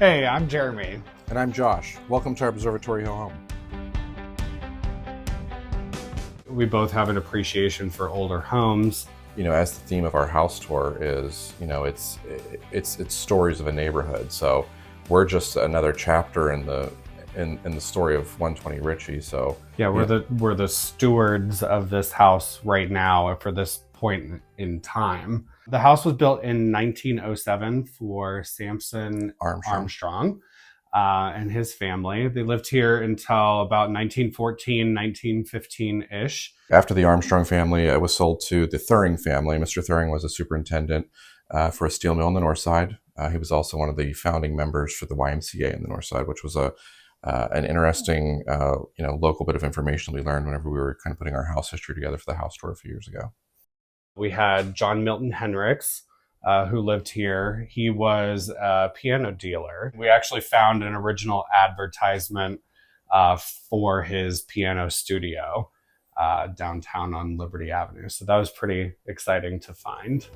Hey, I'm Jeremy. And I'm Josh. Welcome to our Observatory home. We both have an appreciation for older homes. You know, as the theme of our house tour is, it's stories of a neighborhood. So we're just another chapter in the story of 120 Ritchie. So yeah, we're the stewards of this house right now for this point in time. The house was built in 1907 for Samson Armstrong and his family. They lived here until about 1914, 1915-ish. After the Armstrong family, it was sold to the Thuring family. Mr. Thuring was a superintendent for a steel mill on the north side. He was also one of the founding members for the YMCA in the north side, which was an interesting local bit of information we learned whenever we were kind of putting our house history together for the house tour a few years ago. We had John Milton Henricks, who lived here. He was a piano dealer. We actually found an original advertisement for his piano studio downtown on Liberty Avenue. So that was pretty exciting to find.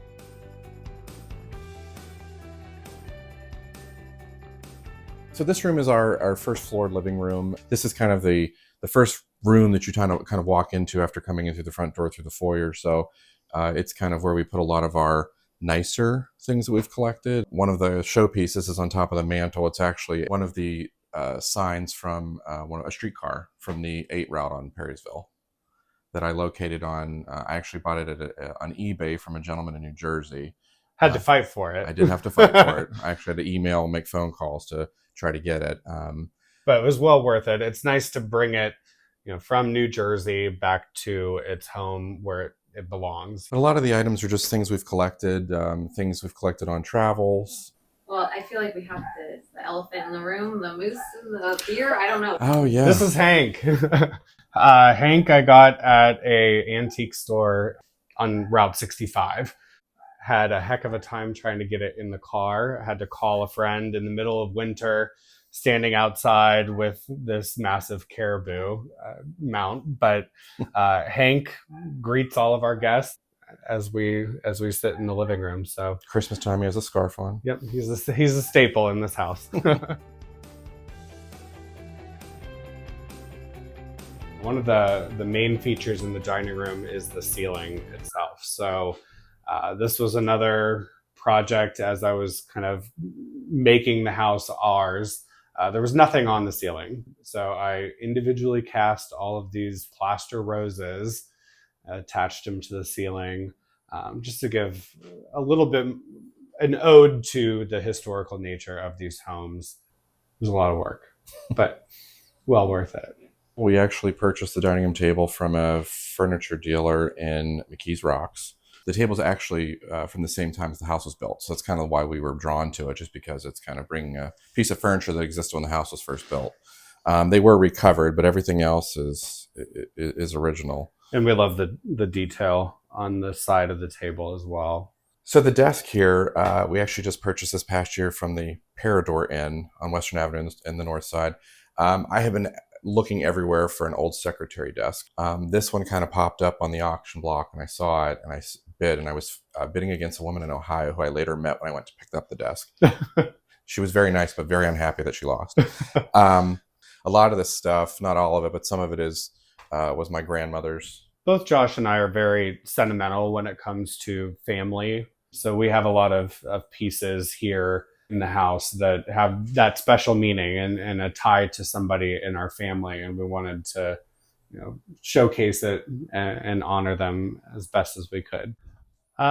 So this room is our first floor living room. This is kind of the first room that you kind of walk into after coming in through the front door through the foyer. So it's kind of where we put a lot of our nicer things that we've collected. One of the showpieces is on top of the mantle. It's actually one of the signs from a streetcar from the 8 route on Perrysville that I located on. I actually bought it on eBay from a gentleman in New Jersey. Had to fight for it. I did have to fight for it. I actually had to email, make phone calls to try to get it. But it was well worth it. It's nice to bring it, from New Jersey back to its home where it belongs. But a lot of the items are just things we've collected, things we've collected on travels. Well, I feel like we have the elephant in the room, the moose, the deer. I don't know. Oh, yeah. This is Hank. Hank I got at a antique store on Route 65. Had a heck of a time trying to get it in the car. I had to call a friend in the middle of winter, standing outside with this massive caribou mount. But Hank greets all of our guests as we sit in the living room. So Christmas time, he has a scarf on. Yep, he's a staple in this house. One of the main features in the dining room is the ceiling itself. So this was another project as I was kind of making the house ours. There was nothing on the ceiling. So I individually cast all of these plaster roses, attached them to the ceiling, just to give a little bit an ode to the historical nature of these homes. It was a lot of work, but well worth it. We actually purchased the dining room table from a furniture dealer in McKees Rocks. The table's actually from the same time as the house was built. So that's kind of why we were drawn to it, just because it's kind of bringing a piece of furniture that existed when the house was first built. They were recovered, but everything else is original. And we love the detail on the side of the table as well. So the desk here, we actually just purchased this past year from the Parador Inn on Western Avenue in the north side. I have been looking everywhere for an old secretary desk. This one kind of popped up on the auction block, and I saw it, and I bid, and I was bidding against a woman in Ohio who I later met when I went to pick up the desk. She was very nice, but very unhappy that she lost. A lot of this stuff, not all of it, but some of it was my grandmother's. Both Josh and I are very sentimental when it comes to family. So we have a lot of pieces here in the house that have that special meaning and a tie to somebody in our family. And we wanted to showcase it and honor them as best as we could.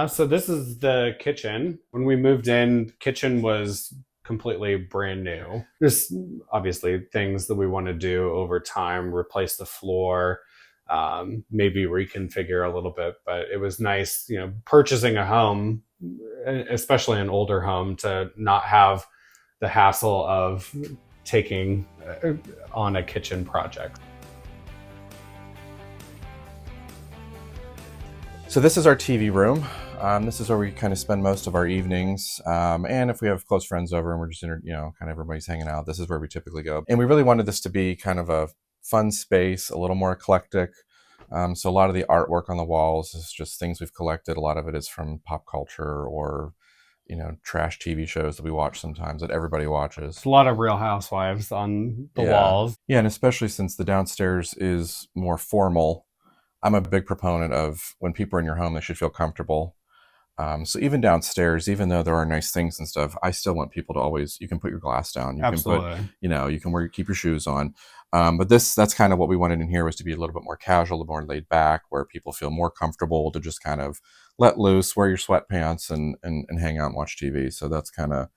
So this is the kitchen. When we moved in, kitchen was completely brand new. There's obviously things that we want to do over time, replace the floor, maybe reconfigure a little bit, but it was nice, purchasing a home, especially an older home, to not have the hassle of taking on a kitchen project. So this is our TV room. This is where we kind of spend most of our evenings. And if we have close friends over and we're just, kind of everybody's hanging out, this is where we typically go. And we really wanted this to be kind of a fun space, a little more eclectic. So a lot of the artwork on the walls is just things we've collected. A lot of it is from pop culture or trash TV shows that we watch sometimes that everybody watches. It's a lot of Real Housewives on the walls. Yeah, and especially since the downstairs is more formal, I'm a big proponent of when people are in your home, they should feel comfortable. So even downstairs, even though there are nice things and stuff, I still want people to always, you can put your glass down. You Absolutely. can put, you can keep your shoes on. But that's kind of what we wanted in here, was to be a little bit more casual, a little more laid back, where people feel more comfortable to just kind of let loose, wear your sweatpants and hang out and watch TV. So that's kind of,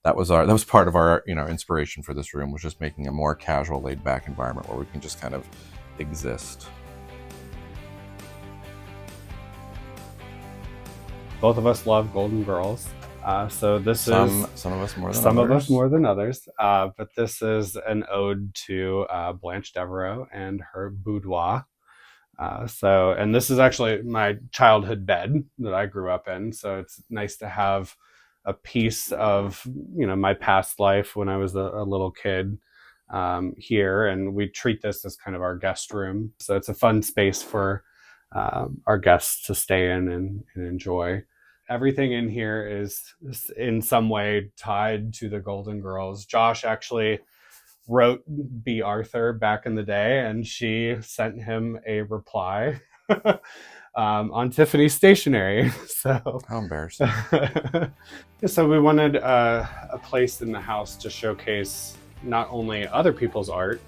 that was part of our, inspiration for this room, was just making a more casual, laid back environment where we can just kind of exist. Both of us love Golden Girls. So this some is some of us more than some others. of us more than others. But this is an ode to Blanche Devereaux and her boudoir. And this is actually my childhood bed that I grew up in. So it's nice to have a piece of my past life when I was a little kid here, and we treat this as kind of our guest room. So it's a fun space for our guests to stay in and enjoy. Everything in here is in some way tied to the Golden Girls. Josh actually wrote B. Arthur back in the day, and she sent him a reply on Tiffany's stationery. So how embarrassing. So we wanted a place in the house to showcase not only other people's art,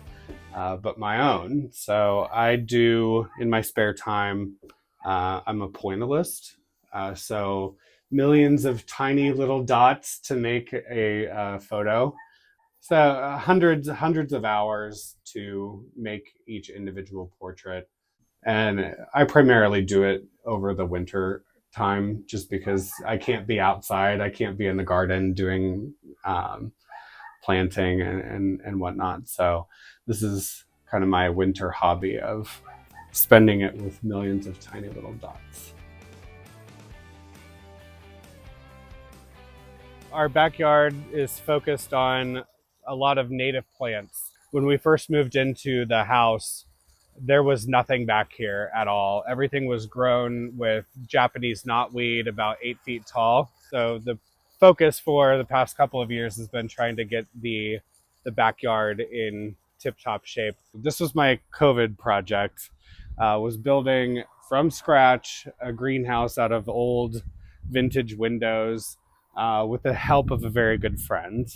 but my own. So I do, in my spare time, I'm a pointillist. So millions of tiny little dots to make a photo. So hundreds of hours to make each individual portrait. And I primarily do it over the winter time, just because I can't be outside. I can't be in the garden doing planting and whatnot. So this is kind of my winter hobby of spending it with millions of tiny little dots. Our backyard is focused on a lot of native plants. When we first moved into the house, there was nothing back here at all. Everything was grown with Japanese knotweed, about 8 feet tall. So the focus for the past couple of years has been trying to get the backyard in tip-top shape. This was my COVID project. Was building from scratch a greenhouse out of old vintage windows with the help of a very good friend.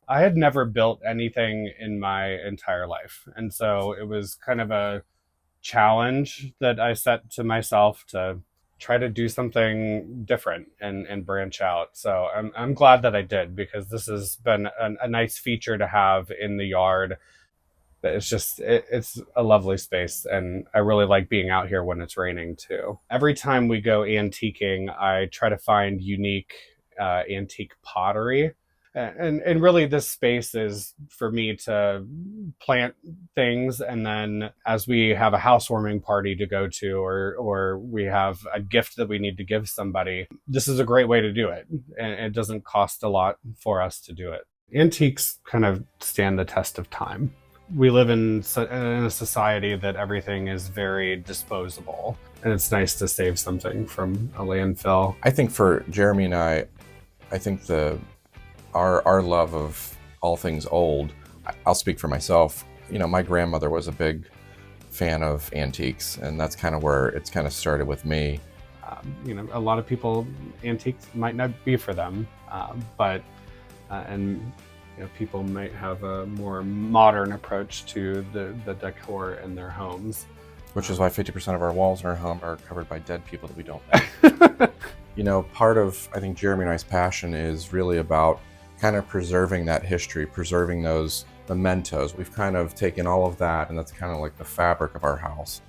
I had never built anything in my entire life, and so it was kind of a challenge that I set to myself to try to do something different and branch out. So I'm glad that I did, because this has been a nice feature to have in the yard. It's a lovely space, and I really like being out here when it's raining too. Every time we go antiquing, I try to find unique antique pottery. And really this space is for me to plant things, and then as we have a housewarming party to go to, or we have a gift that we need to give somebody, this is a great way to do it, and it doesn't cost a lot for us to do it. Antiques kind of stand the test of time. We live in a society that everything is very disposable, and it's nice to save something from a landfill. I think for Jeremy and I think our love of all things old, I'll speak for myself. My grandmother was a big fan of antiques, and that's kind of where it's kind of started with me. A lot of people, antiques might not be for them, but people might have a more modern approach to the decor in their homes. Which is why 50% of our walls in our home are covered by dead people that we don't know. Part of, I think, Jeremy and I's passion is really about kind of preserving that history, preserving those mementos. We've kind of taken all of that, and that's kind of like the fabric of our house.